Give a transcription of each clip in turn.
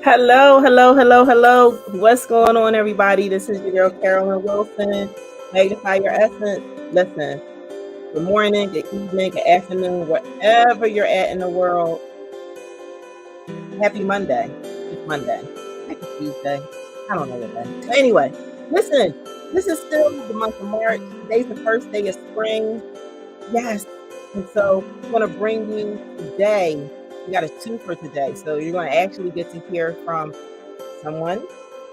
Hello, hello, hello, hello. What's going on, everybody? This is your girl, Carolyn Wilson. Magnify your essence. Listen, good morning, good evening, good afternoon, wherever you're at in the world. Happy Monday. It's Monday. Happy Tuesday. I don't know what day. But anyway, listen, this is still the month of March. Today's the first day of spring. Yes. And so I'm going to bring you today. We got a two for today. So you're going to actually get to hear from someone,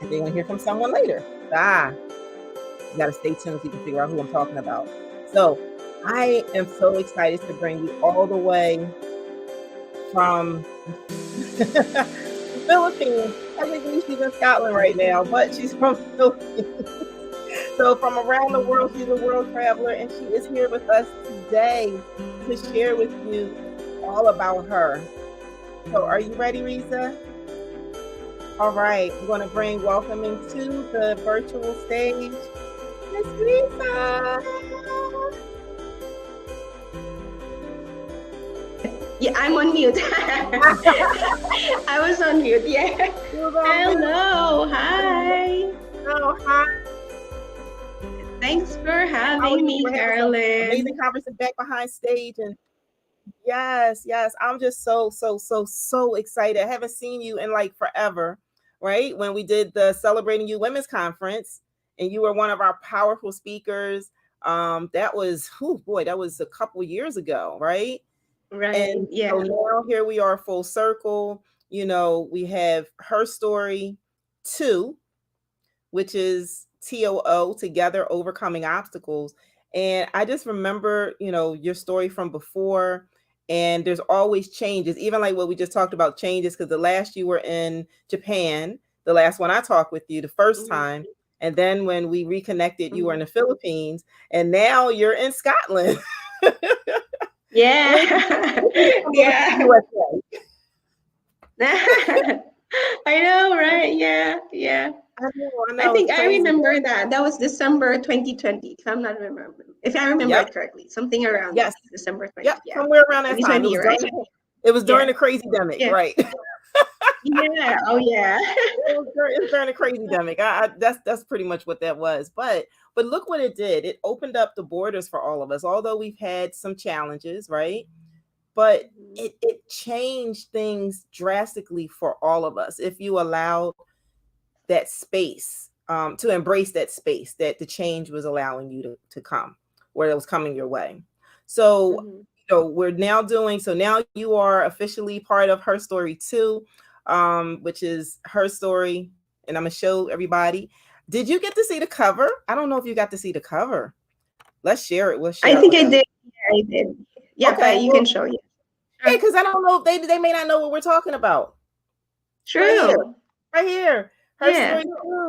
and then you're going to hear from someone later. You got to stay tuned so you can figure out who I'm talking about. So I am so excited to bring you all the way from the Philippines. I think she's in Scotland right now, but she's from the Philippines. So from around the world, she's a world traveler, and she is here with us today to share with you all about her. So are you ready, Riza? All right, we're going to welcome into the virtual stage, Miss Riza. Yeah, I'm on mute. I was on mute. Yeah. Hello. Hi. Oh, hi. Thanks for having me, Carolyn. Amazing conversation back behind stage, and yes, I'm just so excited. I haven't seen you in like forever, right? When we did the Celebrating You Women's Conference, and you were one of our powerful speakers. That was, that was a couple years ago, right? Right. And yeah. So now here we are, full circle. You know, we have her story 2, which is TOO, Together Overcoming Obstacles. And I just remember, your story from before, and there's always changes, even like what we just talked about, changes, because the last you were in Japan, the last one I talked with you the first time. And then when we reconnected, you were in the Philippines, and now you're in Scotland. Yeah. Yeah. I know, right? Yeah. I know. I think I remember that. That was December 2020, if I'm not remembering. If I remember it correctly, something around December 20. Yep, somewhere around that time. It was during the crazy demic, right? Yeah. Oh, yeah. It was during the crazy demic. That's pretty much what that was. But look what it did. It opened up the borders for all of us. Although we've had some challenges, right? But it changed things drastically for all of us if you allowed that space, to embrace that space that the change was allowing you to come, where it was coming your way. So we're now now you are officially part of Her Story 2, which is her story, and I'm gonna show everybody. Did you get to see the cover? I don't know if you got to see the cover. Let's share it. I think I did. Yeah, I did. Yeah, okay, you can show. Yeah, because I don't know if they may not know what we're talking about. True. Right here. Her story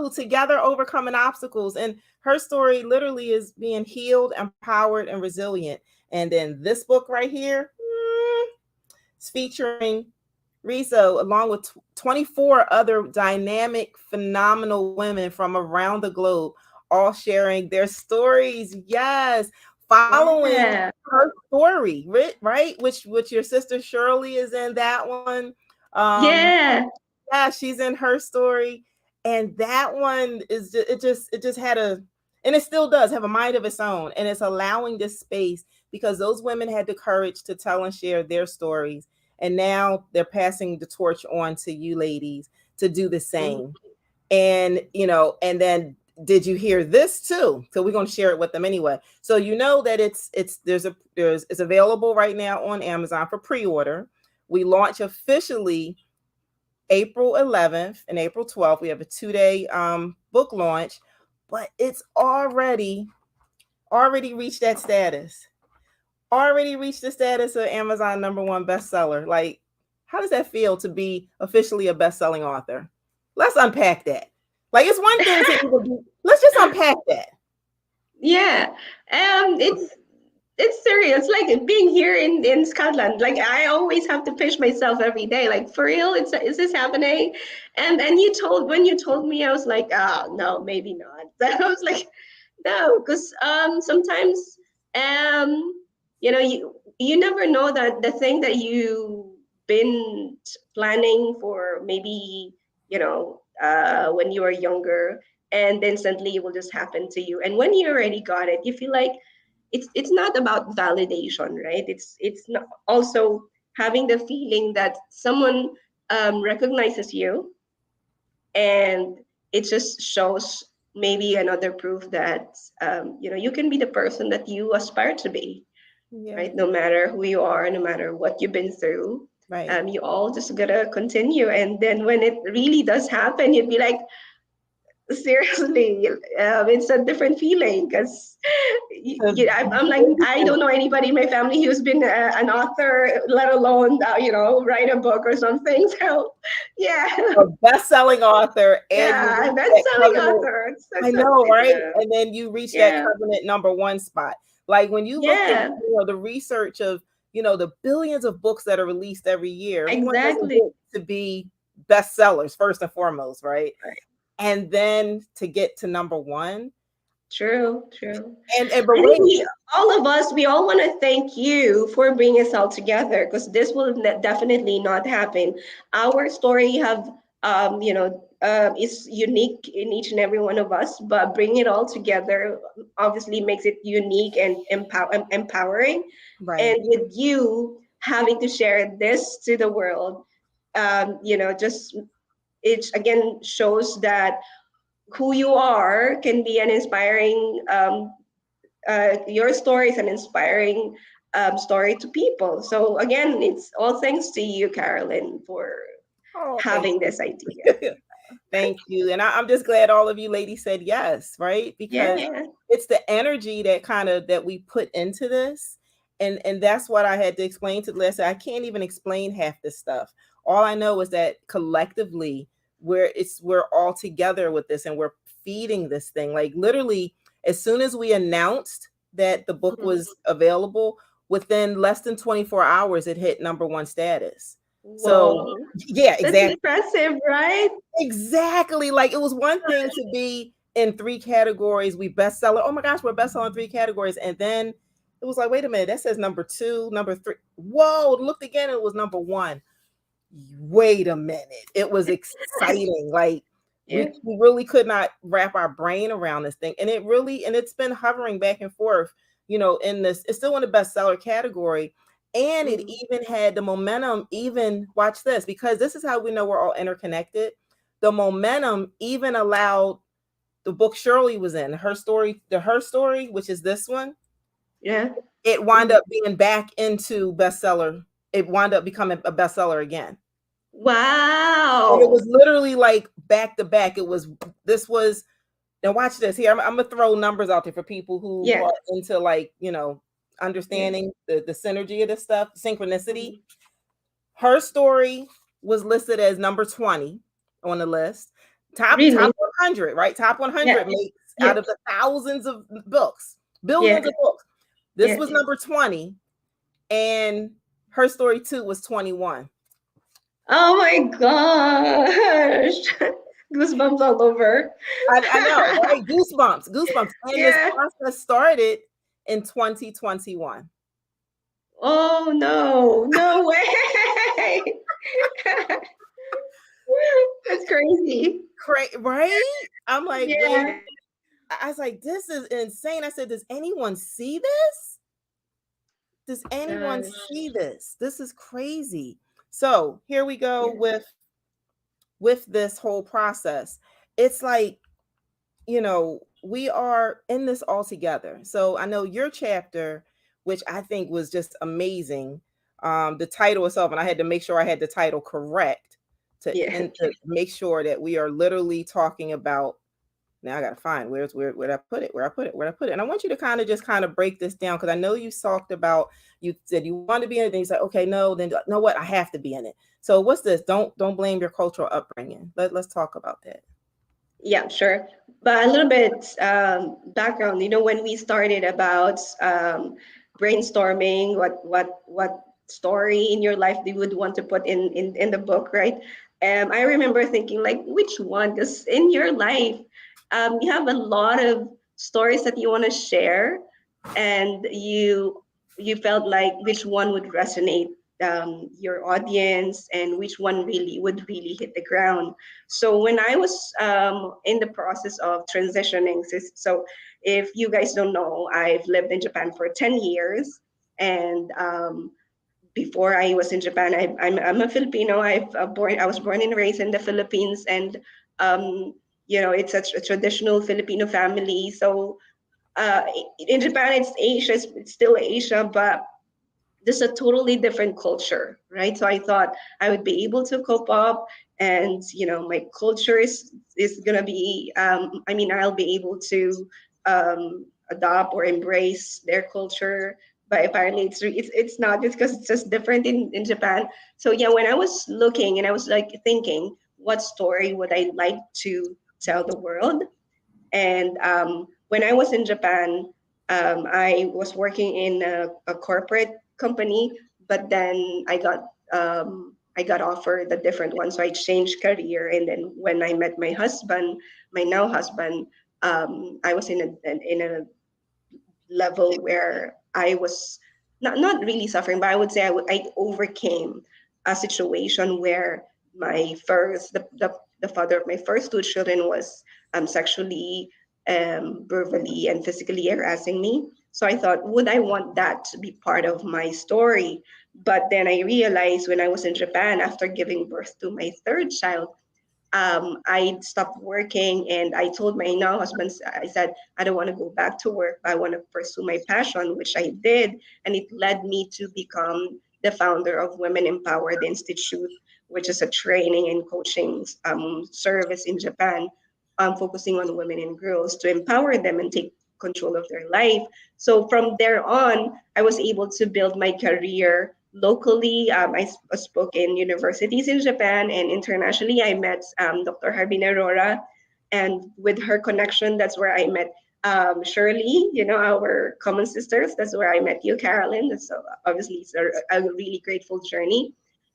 2, Together Overcoming Obstacles. And her story literally is being healed, empowered, and resilient. And then this book right here, it's featuring Riza along with 24 other dynamic, phenomenal women from around the globe, all sharing their stories. Yes. Following her story, right? Which your sister Shirley is in that one. Yeah, she's in Her Story, and that one is it just had and it still does have a mind of its own, and it's allowing this space because those women had the courage to tell and share their stories, and now they're passing the torch on to you ladies to do the same. And and then did you hear this too? So we're going to share it with them anyway. So that it's available right now on Amazon for pre-order. We launch officially April 11th and April 12th. We have a 2-day book launch, but it's already reached that status. Already reached the status of Amazon #1 bestseller. Like, how does that feel to be officially a best-selling author? Let's unpack that. Like, it's one thing to even do. Let's just unpack that. Yeah. It's serious. Like being here in Scotland. Like I always have to pitch myself every day. Like for real, is this happening? And when you told me, I was like, oh no, maybe not. I was like, no, because sometimes you never know that the thing that you've been planning for maybe when you are younger, and then suddenly it will just happen to you. And when you already got it, you feel like it's not about validation, right? It's not also having the feeling that someone recognizes you, and it just shows maybe another proof that you can be the person that you aspire to be, Yeah. right? No matter who you are, no matter what you've been through, Right. you all just gotta continue. And then when it really does happen, you'd be like, seriously, it's a different feeling because The I'm like, I don't know anybody in my family who's been an author, let alone write a book or something. So yeah, a best-selling author, and you yeah, reach that best-selling covenant. author. I It's know, it's right? a And then you reach that yeah, covenant number one spot. Like when you look at yeah, the research of the billions of books that are released every year, everyone doesn't exactly. get to be bestsellers first and foremost, right? Right. And then to get to number one, True, true. and but I think wait, all of us, we all want to thank you for bringing us all together, because this will definitely not happen. Our story is unique in each and every one of us, but bringing it all together obviously makes it unique and empowering. right, And with you having to share this to the world, just it again shows that who you are can be an inspiring your story is an inspiring story to people. So again, it's all thanks to you, Carolyn, for oh, thank having you. this idea. Thank you. And I'm just glad all of you ladies said yes, right? Because Yeah, it's the energy that we put into this. And that's what I had to explain to Leslie. I can't even explain half this stuff. All I know is that collectively we're all together with this, and we're feeding this thing. Like literally, as soon as we announced that the book mhm. was available, within less than 24 hours it hit number one status. So Whoa, yeah, that's exactly. impressive, right? Exactly. Like it was one thing to be in three categories. We bestseller. Oh my gosh, we're bestseller in three categories. And then it was like, wait a minute, that says number two, number three. Whoa, looked again, it was number one. Wait a minute. It was exciting. Like Yeah. we really could not wrap our brain around this thing. And it's been hovering back and forth, in this, it's still in the bestseller category. And it Mhm. even had the momentum, even watch this, because this is how we know we're all interconnected. The momentum even allowed the book Shirley was in, her story, which is this one, Yeah. it wound Mhm. up being back into bestseller. It wound up becoming a bestseller again. And it was Wow. literally like back to back. This was, now watch this here. I'm gonna throw numbers out there for people who Yeah. are into like, Yeah. understanding the synergy of this stuff, synchronicity. Mhm. Her story was listed as number 20 on the list. Top Really? 100, right? Top Yeah. 100 makes out Yeah. of the thousands of books, billions Yeah. of books. This Yeah. was number 20, and her story too was 21. Oh my gosh. Goosebumps all over. I know, right? Goosebumps, goosebumps. And this Yeah. process started in 2021. Oh no, no way. That's crazy. Right? I'm like, wait. Yeah. I was like, this is insane. I said, does anyone see this? Does anyone Gosh. see this? This is crazy. So here we go Yeah. with this whole process. It's like, we are in this all together. So I know your chapter, which I think was just amazing. The title itself, and I had to make sure I had the title correct Yeah. to make sure that we are literally talking about. Now I gotta find where I put it, where I put it. And I want you to kind of break this down, because I know you talked about, you said you want to be in it, then you said, okay, no, then know what, I have to be in it. So what's this? Don't blame your cultural upbringing. Let's talk about that. Yeah, sure. But a little bit background. When we started about brainstorming, what story in your life you would want to put in the book, right? I remember thinking like, which one? Because in your life, you have a lot of stories that you want to share, and you felt like which one would resonate your audience and which one really would really hit the ground. So when I was in the process of transitioning, so if you guys don't know, I've lived in Japan for 10 years. And before I was in Japan, I'm a Filipino. I was born and raised in the Philippines, and um, it's a traditional Filipino family. So uh, in Japan, it's Asia, it's still Asia, but this is a totally different culture, right? So I thought I would be able to cope up, and my culture is gonna be. I mean, I'll be able to adopt or embrace their culture. But apparently, it's not just because it's just different in Japan. So yeah, when I was looking and I was like thinking, what story would I like to tell the world? And when I was in Japan, I was working in a corporate company, but then I got offered a different one, so I changed career. And then when I met my husband, my now husband, I was in a level where I was not really suffering, but I would say I overcame a situation where my first the father of my first two children was sexually verbally and physically harassing me. So I thought, would I want that to be part of my story? But then I realized when I was in Japan after giving birth to my third child, I stopped working and I told my now husband, I said, I don't want to go back to work. I want to pursue my passion, which I did. And it led me to become the founder of Women Empowered Institute, which is a training and coaching service in Japan, focusing on women and girls to empower them and take control of their life. So from there on, I was able to build my career locally. I spoke in universities in Japan, and internationally. I met Dr. Harbin Aurora, and with her connection, that's where I met Shirley, our common sisters. That's where I met you, Carolyn. So obviously, it's a really grateful journey.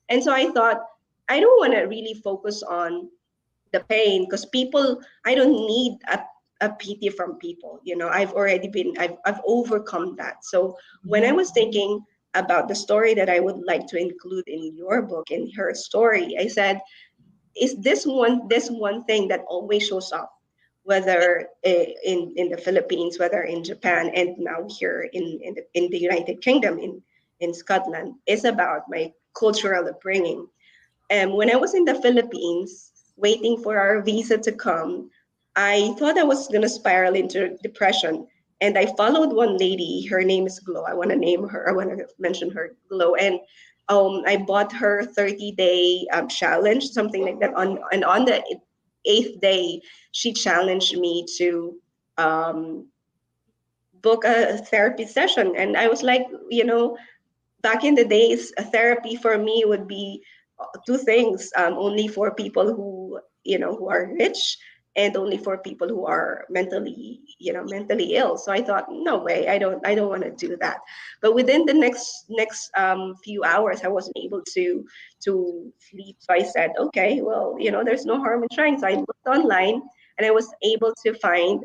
And so I thought, I don't want to really focus on the pain because people, I don't need a pity from people. I've overcome that. So when I Mhm. was thinking about the story that I would like to include in your book, in her story, I said, is this one thing that always shows up, whether in the Philippines, whether in Japan, and now here in the United Kingdom, in Scotland, is about my cultural upbringing. When I was in the Philippines, waiting for our visa to come, I thought I was going to spiral into depression. And I followed one lady. Her name is Glow. I want to name her. I want to mention her, Glow. And I bought her 30-day challenge, something like that. And on the eighth day, she challenged me to um, book a therapy session. And I was like, back in the days, a therapy for me would be two things: only for people who are rich, and only for people who are mentally ill. So I thought, no way, I don't want to do that. But within the next few hours, I wasn't able to sleep. So I said, okay, well, there's no harm in trying. So I looked online, and I was able to find.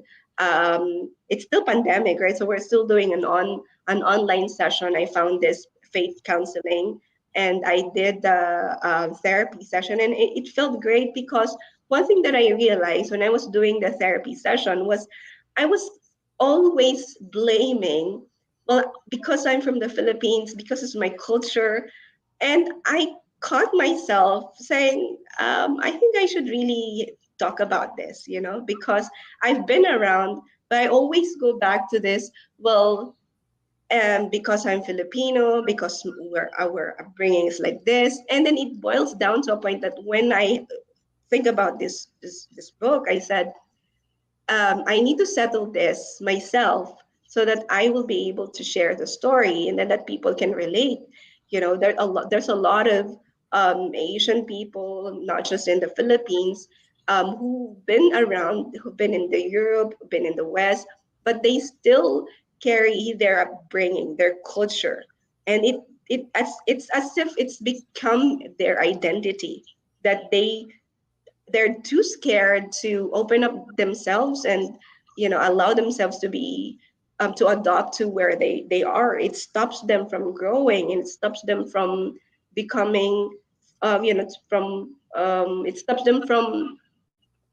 It's still pandemic, right? So we're still doing an online session. I found this faith counseling, and I did the therapy session, and it felt great because one thing that I realized when I was doing the therapy session was I was always blaming, well, because I'm from the Philippines, because it's my culture, and I caught myself saying, I think I should really talk about this, because I've been around, but I always go back to this. Well, because I'm Filipino, because our upbringing is like this, and then it boils down to a point that when I think about this book, I said, I need to settle this myself so that I will be able to share the story, and then that people can relate. There's a lot of Asian people, not just in the Philippines, who've been around, who've been in the Europe, who've been in the West, but they still carry their upbringing, their culture, and it's as if it's become their identity, that they're too scared to open up themselves and allow themselves to be to adopt to where they are. It stops them from growing, and it stops them from becoming, from it stops them from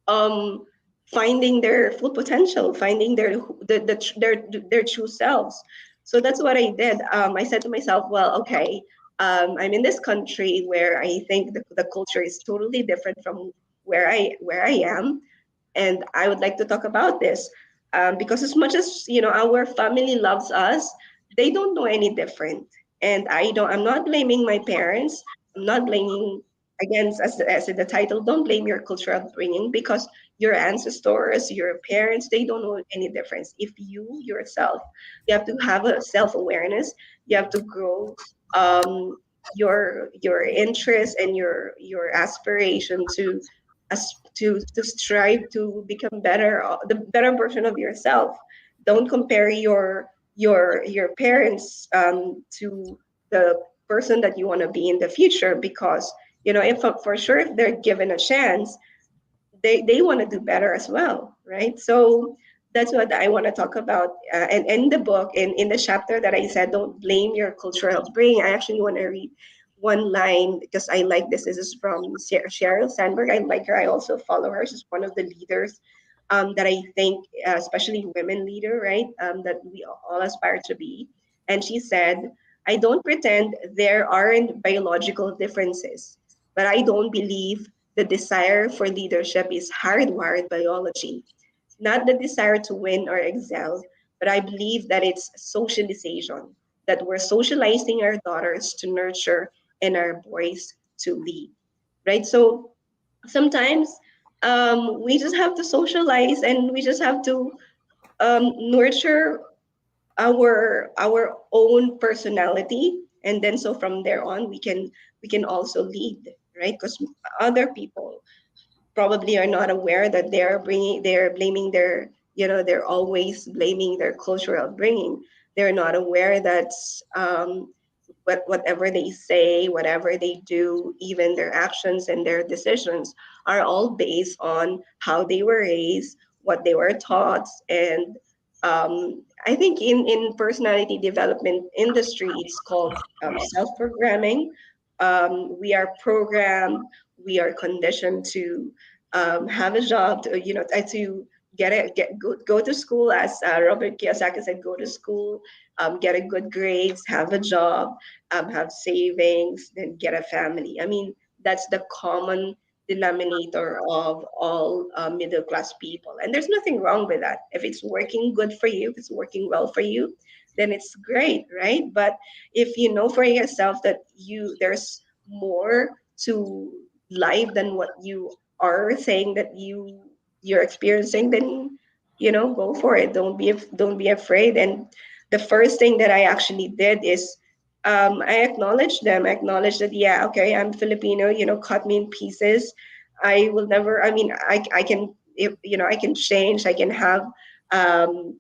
um, finding their full potential, finding their true selves. So that's what I did. I said to myself, well, okay, I'm in this country where I think the culture is totally different from where I am, and I would like to talk about this, because as much as our family loves us, they don't know any different. And I'm not blaming my parents. I'm not blaming, again, as in the title, don't blame your cultural upbringing, because your ancestors, your parents, they don't know any difference. If you yourself, you have to have a self-awareness. You have to grow your interest and your aspiration to strive to become better, the better version of yourself. Don't compare your parents to the person that you want to be in the future, because if for sure, if they're given a chance, they want to do better as well, right? So that's what I want to talk about. And in the book, in the chapter that I said, don't blame your cultural upbringing, I actually want to read one line because I like this. This is from Sheryl Sandberg. I like her. I also follow her. She's one of the leaders that I think, especially women leader, right? That we all aspire to be. And she said, I don't pretend there aren't biological differences, but I don't believe the desire for leadership is hardwired biology, not the desire to win or excel, but I believe that it's socialization, that we're socializing our daughters to nurture and our boys to lead, right? So sometimes we just have to socialize, and we just have to nurture our own personality, and then so from there on we can also lead, right? Because other people probably are not aware that they're blaming they're always blaming their cultural upbringing. They're not aware that whatever they say, whatever they do, even their actions and their decisions are all based on how they were raised, what they were taught. And I think in personality development industry, it's called self-programming. We are programmed, we are conditioned to have a job, to go to school, as Robert Kiyosaki said, go to school, get a good grades, have a job, have savings, then get a family. I mean, that's the common denominator of all middle class people, and there's nothing wrong with that. If it's working good for you, if it's working well for you, then it's great, right? But if you know for yourself that there's more to life than what you are saying that you're experiencing, then go for it. Don't be afraid. And the first thing that I actually did is I acknowledged them. I acknowledged that, yeah, okay, I'm Filipino, cut me in pieces. I will never, I mean, I can, if, I can change, I can have um,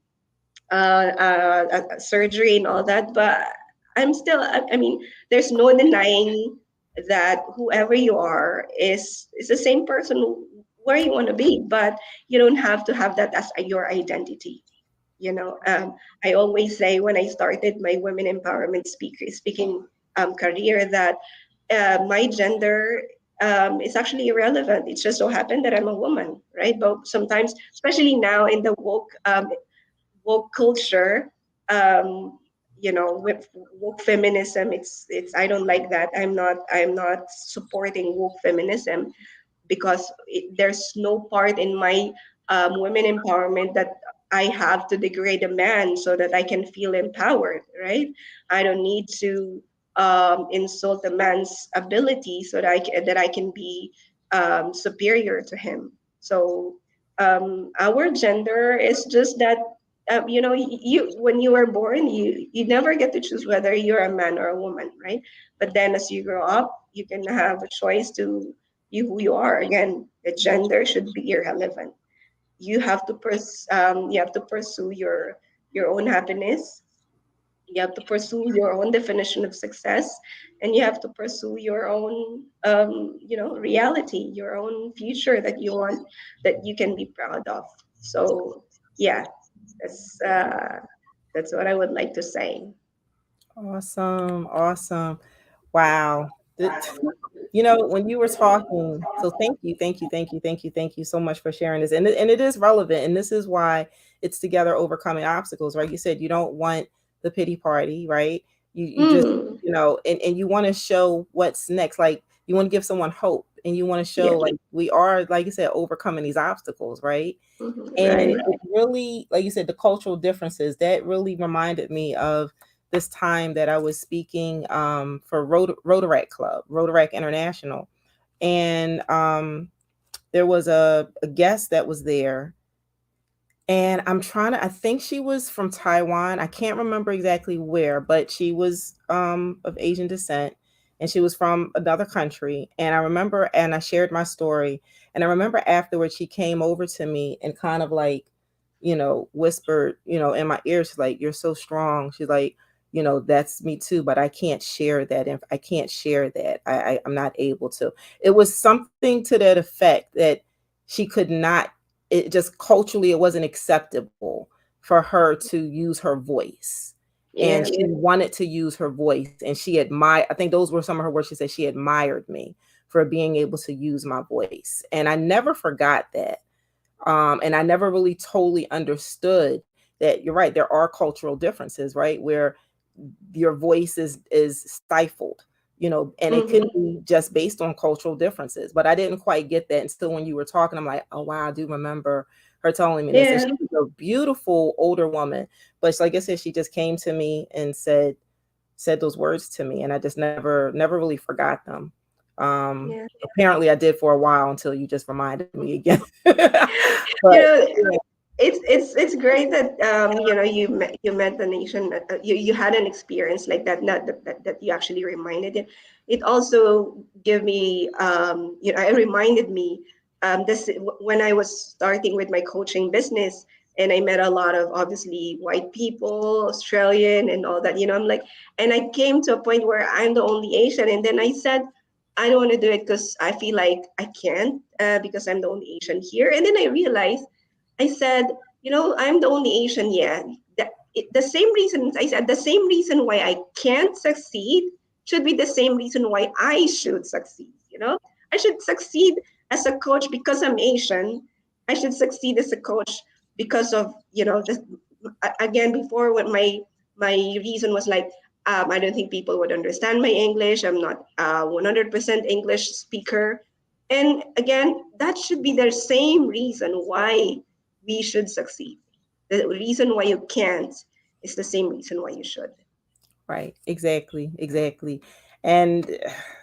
surgery and all that, but I'm still, I mean, there's no denying that whoever you are is the same person where you want to be, but you don't have to have that as your identity. I always say when I started my women empowerment speaking career that my gender is actually irrelevant. It just so happened that I'm a woman, right? But sometimes, especially now in the woke culture, um, with woke feminism, it's I don't like that. I'm not supporting woke feminism, because there's no part in my women empowerment that I have to degrade a man so that I can feel empowered, right? I don't need to insult a man's ability so that I can be superior to him. So our gender is just that. You when you were born, you never get to choose whether you're a man or a woman, right? But then as you grow up, you can have a choice to you who you are. Again, the gender should be irrelevant. You have to pursue your own happiness. You have to pursue your own definition of success, and you have to pursue your own reality, your own future that you want, that you can be proud of. So yeah, that's uh that's what I would like to say. Awesome. Awesome. Wow. When you were talking, so thank you, thank you, thank you, thank you, thank you so much for sharing this. And it is relevant. And this is why it's together overcoming obstacles, right? You said you don't want the pity party, right? You just, Mm, and you want to show what's next. Like you want to give someone hope and you want to show yeah. like we are, like you said, overcoming these obstacles, right? And Right. it really, like you said, the cultural differences, that really reminded me of this time that I was speaking for Rotaract Club, Rotaract International. And there was a guest that was there, and I think she was from Taiwan. I can't remember exactly where, but she was of Asian descent and she was from another country. And I remember, and I shared my story. And I remember afterwards, she came over to me and kind of like, whispered, in my ear, she's like, "You're so strong." She's like, "That's me too, but I can't share that. I can't share that. I'm not able to." It was something to that effect that she could not, it just culturally it wasn't acceptable for her to use her voice, and Yeah. she wanted to use her voice, and she admired, I think those were some of her words, she said she admired me for being able to use my voice, and I never forgot that. And I never really totally understood that you're right, there are cultural differences, right, where your voice is stifled, and it can Hmm. be just based on cultural differences. But I didn't quite get that until when you were talking. I'm like, oh wow, I do remember her telling me this. And Yeah. she was a beautiful older woman, but like I said, she just came to me and said those words to me, and I just never really forgot them. Yeah. Apparently I did for a while until you just reminded me again. You But know, yeah, it's great that you met the nation. You had an experience like that. Not that you actually reminded it. It also gave me it reminded me this when I was starting with my coaching business, and I met a lot of obviously white people, Australian, and all that. I'm like, and I came to a point where I'm the only Asian, and then I said, I don't want to do it because I feel like I can't because I'm the only Asian here. And then I realized, I said, I'm the only Asian. Yeah, the same reason I said the same reason why I can't succeed should be the same reason why I should succeed. I should succeed as a coach because I'm Asian. I should succeed as a coach because of just again before when my reason was like I don't think people would understand my English. I'm not 100% English speaker. And again, that should be the same reason why we should succeed. The reason why you can't is the same reason why you should. right, exactly, exactly. And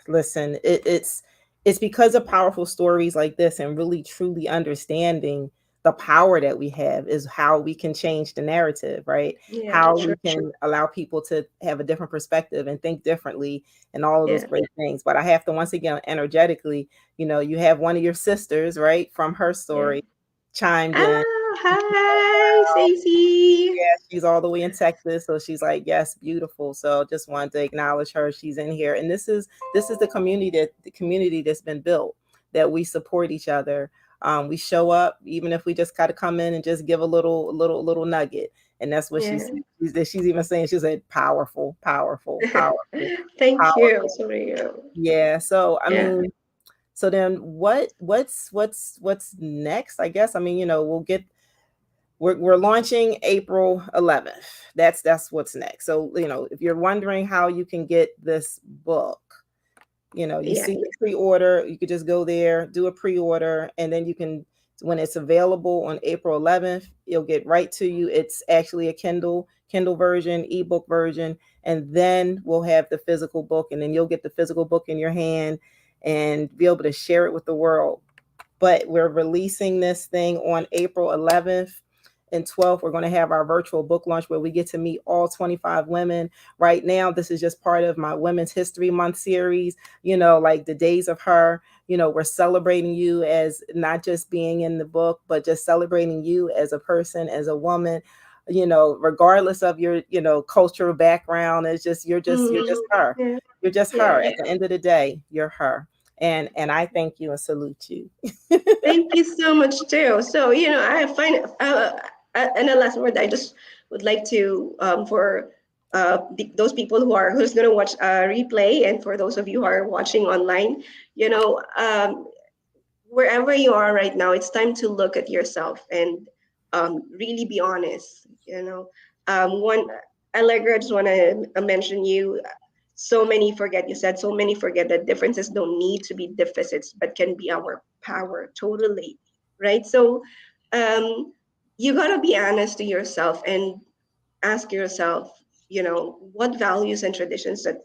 listen, it's because of powerful stories like this and really truly understanding the power that we have is how we can change the narrative, right? Yeah, How true. we can allow people to have a different perspective and think differently and all of those Yeah. great things. But I have to once again energetically, you have one of your sisters, right, from her Yeah. story chimed in. Ah, hi, Stacey. Yeah, she's all the way in Texas, so she's like, yes, beautiful. So just wanted to acknowledge her. She's in here, and this is the community that's been built, that we support each other. We show up, even if we just gotta come in and just give a little nugget, and that's what Yeah. she's even saying. She said, powerful, powerful, powerful, Thank you. powerful. Sorry. Yeah. So I Yeah. mean, so then what's next? I guess I mean, we'll get we're launching April 11th. That's what's next. So, if you're wondering how you can get this book, you Yeah. see the pre-order, you could just go there, do a pre-order, and then you can, when it's available on April 11th, it'll get right to you. It's actually a Kindle version, ebook version, and then we'll have the physical book, and then you'll get the physical book in your hand and be able to share it with the world. But we're releasing this thing on April 11th and 12th. We're going to have our virtual book launch where we get to meet all 25 women. Right now, this is just part of my Women's History Month series, like the days of her. We're celebrating you as not just being in the book, but just celebrating you as a person, as a woman, regardless of your, cultural background. It's just, you're just Mhm. her. Yeah. You're just her. Yeah. At the end of the day, you're her. And I thank you and salute you. Thank you so much too. So I find and the last word I just would like to for those people who's going to watch a replay, and for those of you who are watching online, you know, wherever you are right now, it's time to look at yourself and really be honest. You know, one Allegra, I just want to mention you. So many forget, you said, so many forget that differences don't need to be deficits, but can be our power. Totally, right? So, um, you gotta be honest to yourself and ask yourself, you know, what values and traditions that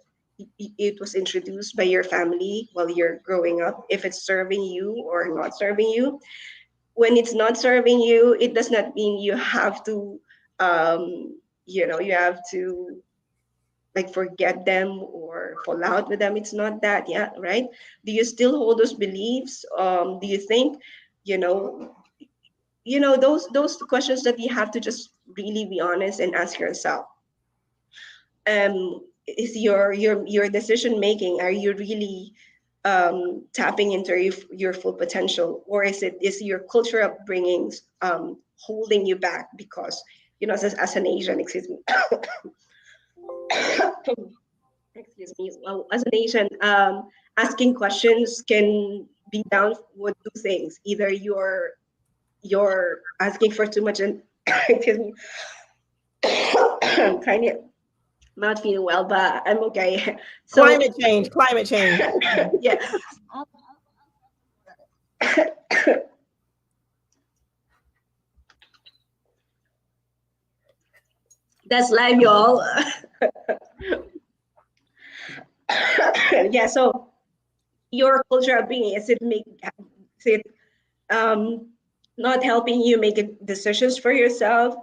it was introduced by your family while you're growing up, if it's serving you or not serving you. When it's not serving you, it does not mean you have to, you know, you have to like forget them or fall out with them. It's not that, yeah, right? Do you still hold those beliefs? Do you think, you know, those questions that you have to just really be honest and ask yourself. Is your decision making, are you really tapping into your full potential, or is your cultural upbringings holding you back because, you know, as an Asian, excuse me, excuse me, well, as an Asian, asking questions can be down with two things: either you're asking for too much and excuse me, I'm kind of not feeling well, but I'm okay. So Climate change, climate change. yeah, that's live, y'all. Yeah, so your cultural being, is it um not helping you make decisions for yourself?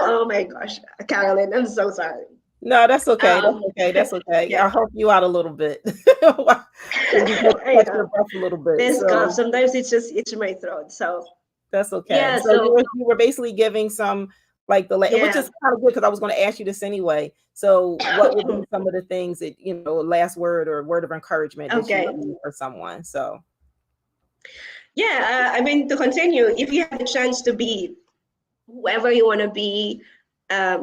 Oh my gosh, Carolyn, I'm so sorry. No, that's okay. That's Um, okay. That's okay. yeah, I'll help you out a little bit. Because you just I catch your know breath a little bit. this cough. So Sometimes it's just itching my throat. So that's okay. yeah, So you so were basically giving some like which yeah. is kind of good because I was going to ask you this anyway. So what would be some of the things that, you know, last word or word of encouragement that you Okay. would leave for someone? So Yeah, I mean, to continue, if you had the chance to be whoever you want to be,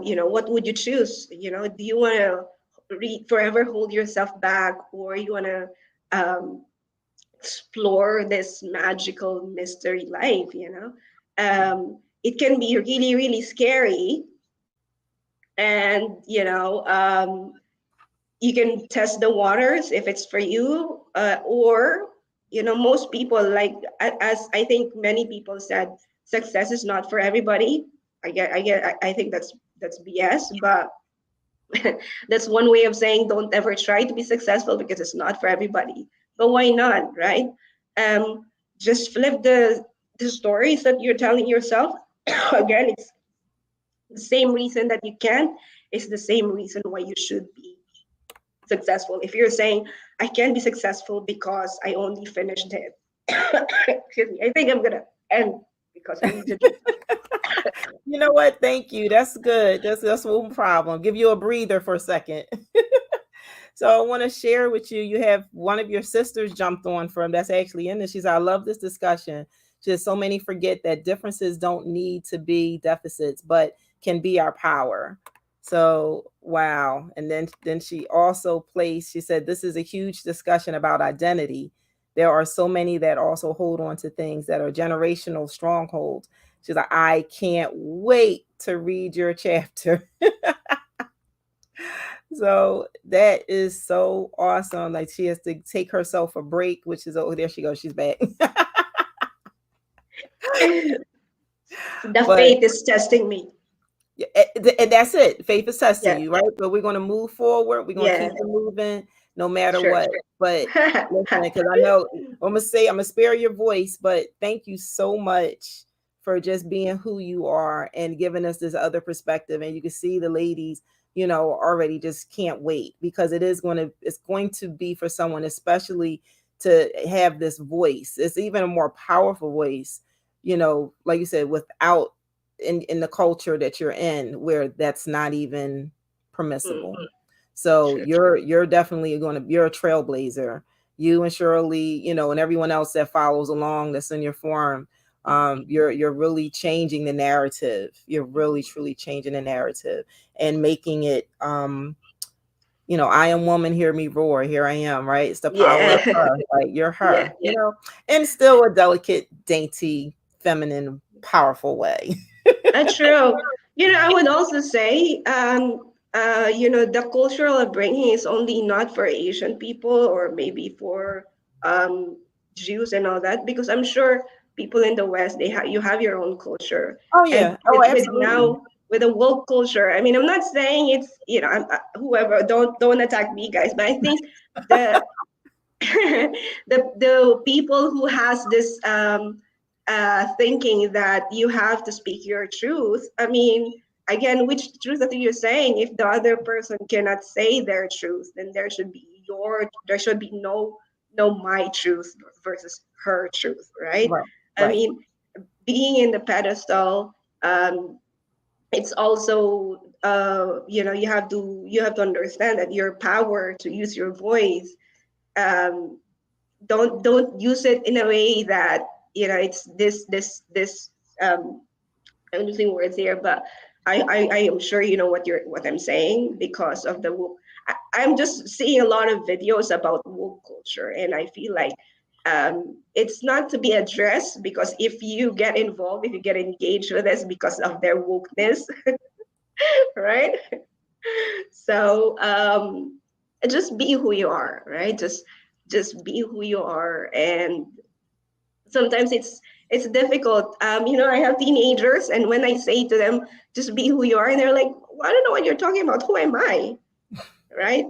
you know, what would you choose? You know, do you want to forever hold yourself back, or you want to explore this magical mystery life? You know, it can be really, really scary, and you can test the waters if it's for you, or you know, most people, like as I think many people said, success is not for everybody. I think that's BS, but that's one way of saying don't ever try to be successful because it's not for everybody. But why not, right? um just flip the stories that you're telling yourself. Again, it's the same reason that you can is the same reason why you should be successful. If you're saying I can't be successful because I only finished it, excuse me, I think I'm gonna end because I need to drink. you know what? Thank you. That's good. That's no problem. Give you a breather for a second. So I want to share with you. You have one of your sisters jumped on from that's actually in this. She said, "I love this discussion." Just so many forget that differences don't need to be deficits, but can be our power. So wow. And then she also placed. She said, "This is a huge discussion about identity. There are so many that also hold on to things that are generational strongholds." She's like, "I can't wait to read your chapter." So that is so awesome. Like she has to take herself a break, which is, oh, there she goes. She's back. The But fate is testing me. yeah, and that's it. Faith is testing Yeah, you, right? But we're going to move forward. We're going to yeah, keep it moving no matter sure. what. But listen, because I know I'm gonna spare your voice, but thank you so much for just being who you are and giving us this other perspective. And you can see the ladies, you know, already just can't wait because it's going to be for someone, especially to have this voice. It's even a more powerful voice, you know, like you said, without in the culture that you're in where that's not even Mm, permissible. So sure. you're definitely you're a trailblazer. You and Shirley, you know, and everyone else that follows along that's in your forum You're really changing the narrative. You're really truly changing the narrative and making it I am woman, hear me roar, here I am, right? It's the power of Yeah. her, like you're Yeah. her, and still a delicate, dainty, feminine, powerful way. True. I would also say, the cultural upbringing is only not for Asian people or maybe for um, Jews and all that, because I'm sure people in the West, you have your own culture, Oh and yeah. Oh, with absolutely. now with a woke culture. I mean, I'm not saying it's whoever, don't attack me, guys, but I think the the people who has this thinking that you have to speak your truth. I mean, again, which truth that you're saying? If the other person cannot say their truth, then there should be no my truth versus her truth, right? Right. I Right. mean, being in the pedestal, um, it's also you have to understand that your power to use your voice, um, don't use it in a way that it's this I'm using words here, but I am sure you know what I'm saying, because of the woke. I'm just seeing a lot of videos about woke culture, and I feel like it's not to be addressed, because if you get involved, if you get engaged with this because of their wokeness, right? So just be who you are, right? Just be who you are. And sometimes it's difficult. I have teenagers, and when I say to them, just be who you are, and they're like, well, I don't know what you're talking about. Who am I? Right?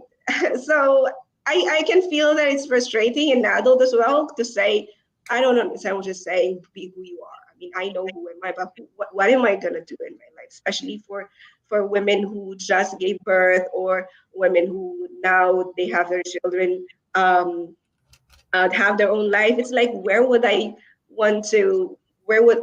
So I can feel that it's frustrating in adult as well to say, I don't understand what you're saying, be who you are. I mean, I know who am I, but what am I gonna do in my life? Especially for women who just gave birth, or women who now they have their children, um, have their own life. It's like, where would I want to? Where would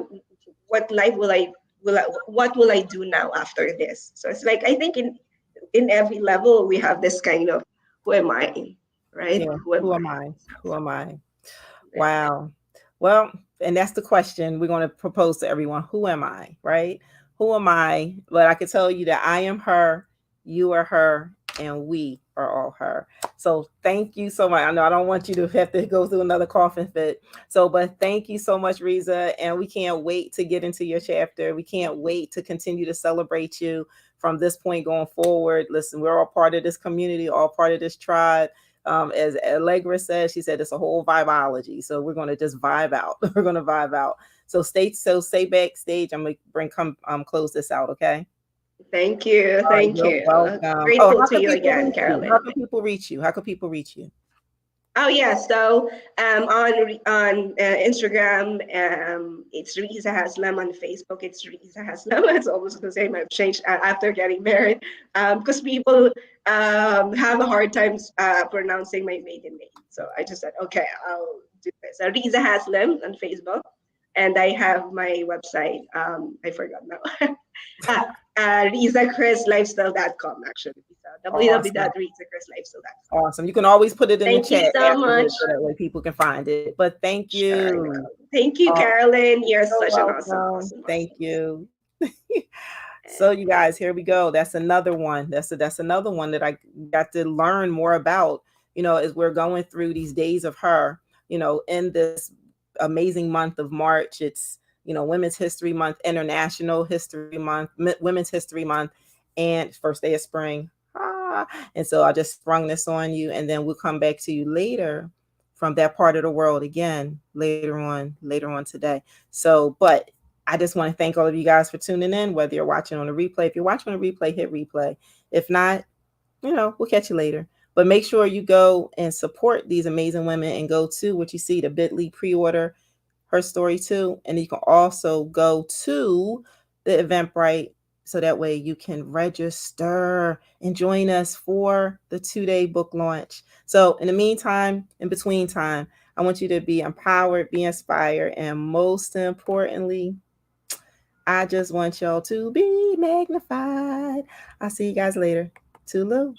what life what will I do now after this? So it's like, I think in every level we have this kind of, who am I, right? Yeah. Who am Who I? am I? Who am I? Yeah. Wow. Well, and that's the question we're going to propose to everyone. Who am I? Right? Who am I? But I can tell you that I am her, you are her, and we are all her. So thank you so much. I know I don't want you to have to go through another coughing fit. So, but thank you so much, Riza. And we can't wait to get into your chapter. We can't wait to continue to celebrate you from this point going forward. Listen, we're all part of this community, all part of this tribe. As Allegra said, she said it's a whole vibology. So we're going to just vibe out. We're going to vibe out. So stay backstage. I'm gonna bring come close this out. Okay. Thank you, All right. thank You're you. welcome. Oh, Grateful how to can you people again, reach you? How Carolyn. can people reach you? How can people reach you? Oh yeah, so on Instagram, it's Riza Haslam. On Facebook, it's Riza Haslam. It's almost the same. I've changed after getting married, because people have a hard time pronouncing my maiden name. So I just said, okay, I'll do this. Riza Haslam on Facebook, and I have my website. I forgot now. uh, RizaChrisLifestyle.com, actually. So Awesome. www.RizaChrisLifestyle.com. Awesome. You can always put it in the Thank you chat so much. afterwards so that way people can find it. But thank Sure, I you. will. Thank you, Oh, Carolyn. You're you're such an awesome, welcome. awesome, Thank awesome. you. So you guys, here we go. That's another one. That's another one that I got to learn more about, as we're going through these days of her, in this amazing month of March. It's, Women's History Month, International History Month, Women's History Month, and first day of spring. Ah, and so I just sprung this on you, and then we'll come back to you later from that part of the world again later on today. So, but I just want to thank all of you guys for tuning in, whether you're watching on a replay. If you're watching on a replay, hit replay. If not, we'll catch you later. But make sure you go and support these amazing women and go to what you see, the bit.ly pre-order her story too. And you can also go to the Eventbrite so that way you can register and join us for the 2-day book launch. So in the meantime, in between time, I want you to be empowered, be inspired, and most importantly, I just want y'all to be magnified. I'll see you guys later. Tulu.